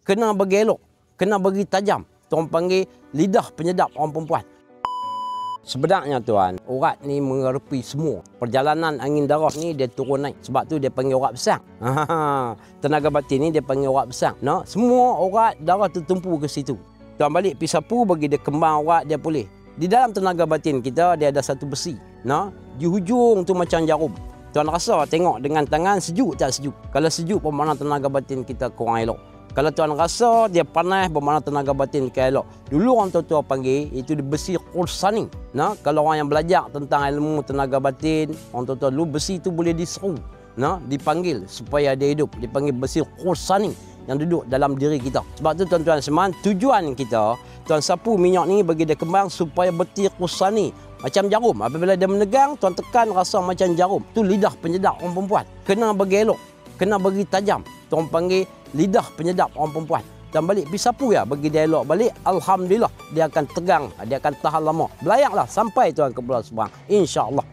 kena bagi elok, kena bagi tajam. Tuan panggil lidah penyedap orang perempuan. Sebenarnya tuan, urat ni mengerupi semua. Perjalanan angin darah ni dia turun naik. Sebab tu dia panggil urat besar. Tenaga batin ni dia panggil urat besar. No? Semua urat darah tertumpu ke situ. Tuan balik pergi sapu bagi dia kembang urat dia pulih. Di dalam tenaga batin kita dia ada satu besi. No? Di hujung tu macam jarum. Tuan rasa tengok dengan tangan sejuk tak sejuk. Kalau sejuk bermakna tenaga batin kita kurang elok. Kalau tuan rasa dia panas bermakna tenaga batin kita elok. Dulu orang tua-tua panggil itu besi kursani. Nah, kalau orang yang belajar tentang ilmu tenaga batin, orang tua-tua dulu besi itu boleh diseru, nah, dipanggil supaya dia hidup. Dipanggil besi kursani yang duduk dalam diri kita. Sebab tu tuan-tuan semua, tujuan kita tuan sapu minyak ni bagi dia kembang supaya beti kursani macam jarum. Apabila dia menegang, tuan tekan rasa macam jarum. Tu lidah penyedap orang perempuan. Kena bagi elok, kena bagi tajam. Tuan panggil lidah penyedap orang perempuan. Dan balik pergi sapu ya, bagi dia elok balik, alhamdulillah dia akan tegang, dia akan tahan lama. Belayaklah sampai tuan ke Pulau Seberang, insya-Allah.